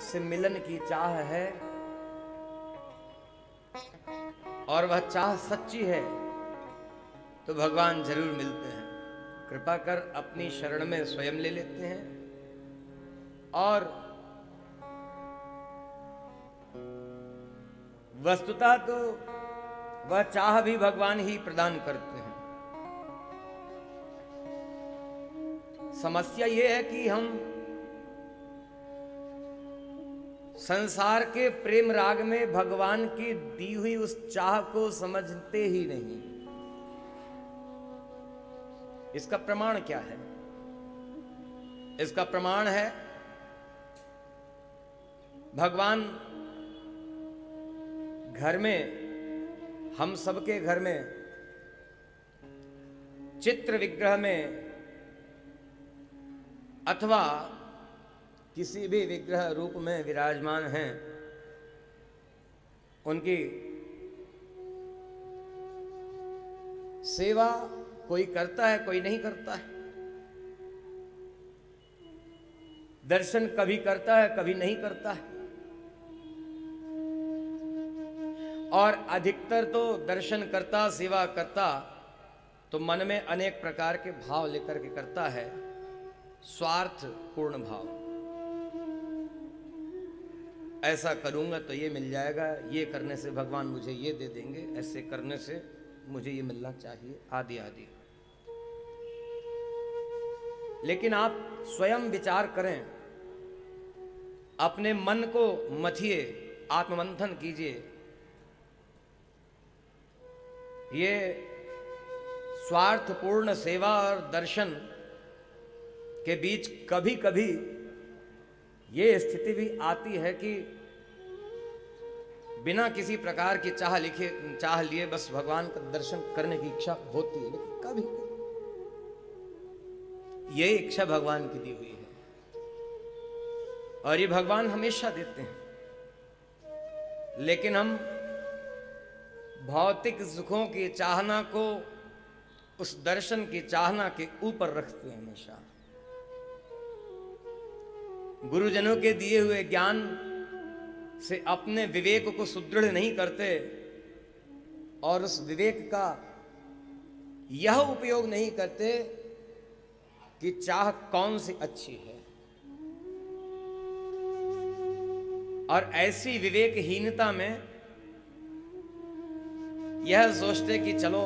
से मिलन की चाह है और वह चाह सच्ची है तो भगवान जरूर मिलते हैं। कृपा कर अपनी शरण में स्वयं ले लेते हैं और वस्तुतः तो वह चाह भी भगवान ही प्रदान करते हैं। समस्या यह है कि हम संसार के प्रेम राग में भगवान की दी हुई उस चाह को समझते ही नहीं। इसका प्रमाण क्या है? इसका प्रमाण है भगवान घर में, हम सबके घर में चित्र विग्रह में अथवा किसी भी विग्रह रूप में विराजमान हैं। उनकी सेवा कोई करता है, कोई नहीं करता है। दर्शन कभी करता है, कभी नहीं करता है। और अधिकतर तो दर्शन करता, सेवा करता तो मन में अनेक प्रकार के भाव लेकर के करता है, स्वार्थ पूर्ण भाव। ऐसा करूंगा तो ये मिल जाएगा, ये करने से भगवान मुझे ये दे देंगे, ऐसे करने से मुझे ये मिलना चाहिए, आदि आदि। लेकिन आप स्वयं विचार करें, अपने मन को मथिए, आत्ममंथन कीजिए। ये स्वार्थपूर्ण सेवा और दर्शन के बीच कभी कभी ये स्थिति भी आती है कि बिना किसी प्रकार की चाह लिए बस भगवान का दर्शन करने की इच्छा होती है, लेकिन कभी ये इच्छा भगवान की दी हुई है और ये भगवान हमेशा देते हैं। लेकिन हम भौतिक सुखों की चाहना को उस दर्शन की चाहना के ऊपर रखते हैं हमेशा। गुरुजनों के दिए हुए ज्ञान से अपने विवेक को सुदृढ़ नहीं करते और उस विवेक का यह उपयोग नहीं करते कि चाह कौन सी अच्छी है। और ऐसी विवेकहीनता में यह सोचते कि चलो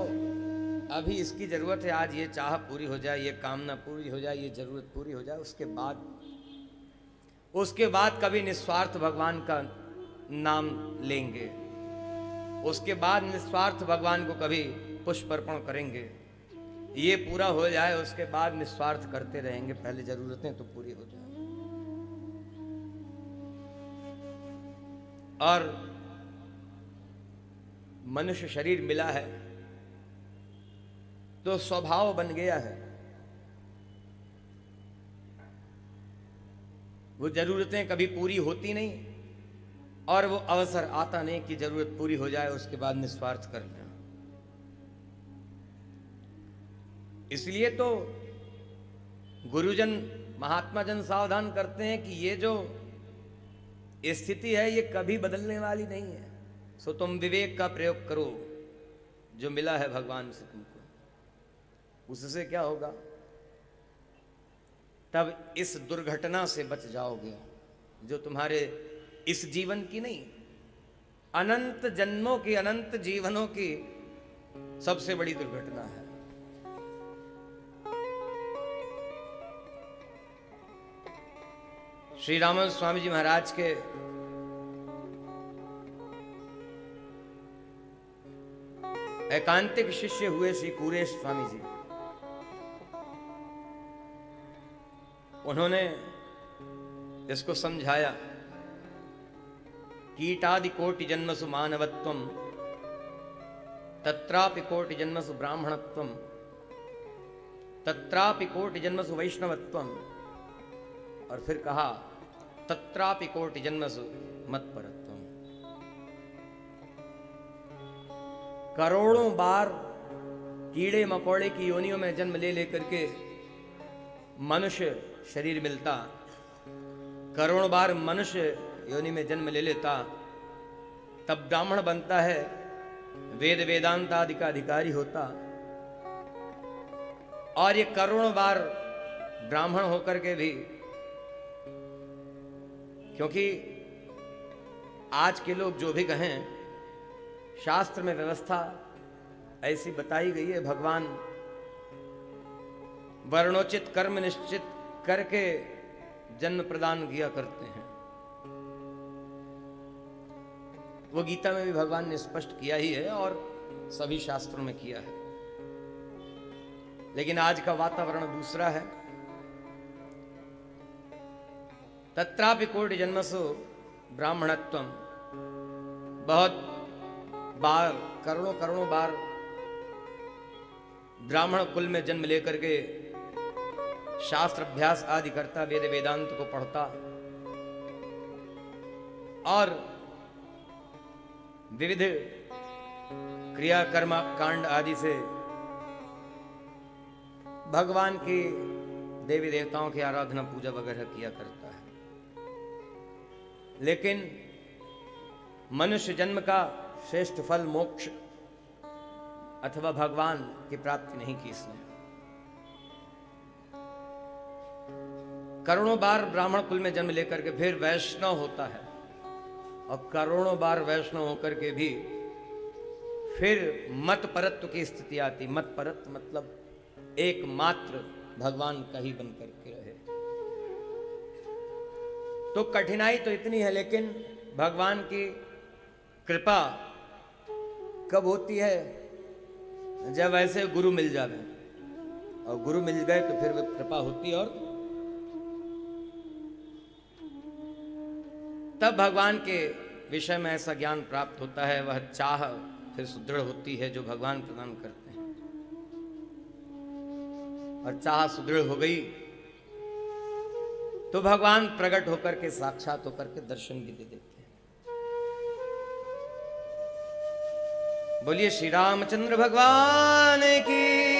अभी इसकी जरूरत है, आज ये चाह पूरी हो जाए, ये कामना पूरी हो जाए, ये जरूरत पूरी हो जाए, उसके बाद कभी निस्वार्थ भगवान का नाम लेंगे, उसके बाद निस्वार्थ भगवान को कभी पुष्प अर्पण करेंगे। ये पूरा हो जाए उसके बाद निस्वार्थ करते रहेंगे, पहले जरूरतें तो पूरी हो जाए। और मनुष्य शरीर मिला है तो स्वभाव बन गया है, वो जरूरतें कभी पूरी होती नहीं और वो अवसर आता नहीं कि जरूरत पूरी हो जाए उसके बाद निस्वार्थ कर लें। इसलिए तो गुरुजन, महात्मा जन सावधान करते हैं कि ये जो स्थिति है ये कभी बदलने वाली नहीं है। सो तुम विवेक का प्रयोग करो, जो मिला है भगवान से तुमको, उससे क्या होगा? तब इस दुर्घटना से बच जाओगे जो तुम्हारे इस जीवन की नहीं, अनंत जन्मों की, अनंत जीवनों की सबसे बड़ी दुर्घटना है। श्री रामानंद स्वामी जी महाराज के एकांतिक शिष्य हुए श्री कुरेश स्वामी जी। उन्होंने इसको समझाया, कीटादि कोटि जन्मसु मानवत्वम तत्रापि कोटि जन्मसु ब्राह्मणत्वम तत्रापि कोटि जन्मसु वैष्णवत्वम, और फिर कहा तत्रापि कोटि जन्मसु मत्परत्वम। करोड़ों बार कीड़े मकोड़े की योनियों में जन्म ले लेकर के मनुष्य शरीर मिलता, करोड़ों बार मनुष्य योनि में जन्म ले लेता, तब ब्राह्मण बनता है, वेद वेदांत आदि का अधिकारी होता, और ये करोड़ों बार ब्राह्मण होकर के भी, क्योंकि आज के लोग जो भी कहें, शास्त्र में व्यवस्था ऐसी बताई गई है, भगवान वर्णोचित कर्म निश्चित करके जन्म प्रदान किया करते हैं। वो गीता में भी भगवान ने स्पष्ट किया ही है और सभी शास्त्रों में किया है। लेकिन आज का वातावरण दूसरा है। तत्रापि कोटि जन्मसु ब्राह्मणत्वम, बहुत बार, करोड़ों करोड़ों बार ब्राह्मण कुल में जन्म लेकर के शास्त्र अभ्यास आदि करता, वेद वेदांत को पढ़ता और विविध क्रिया कर्म कांड आदि से भगवान की देवी देवताओं की आराधना पूजा वगैरह किया करता है। लेकिन मनुष्य जन्म का श्रेष्ठ फल मोक्ष अथवा भगवान की प्राप्ति नहीं की इसने। करोड़ों बार ब्राह्मण कुल में जन्म लेकर के फिर वैष्णव होता है, और करोड़ों बार वैष्णव होकर के भी फिर मत परत्व की स्थिति आती। मत परत मतलब एकमात्र भगवान का ही बन करके रहे। तो कठिनाई तो इतनी है, लेकिन भगवान की कृपा कब होती है? जब ऐसे गुरु मिल जावे, और गुरु मिल गए तो फिर वह कृपा होती है, और तब भगवान के विषय में ऐसा ज्ञान प्राप्त होता है। वह चाह फिर सुदृढ़ होती है जो भगवान प्रदान करते हैं, और चाह सुदृढ़ हो गई तो भगवान प्रकट होकर के, साक्षात होकर के दर्शन भी दे देते हैं। बोलिए श्री रामचंद्र भगवान की।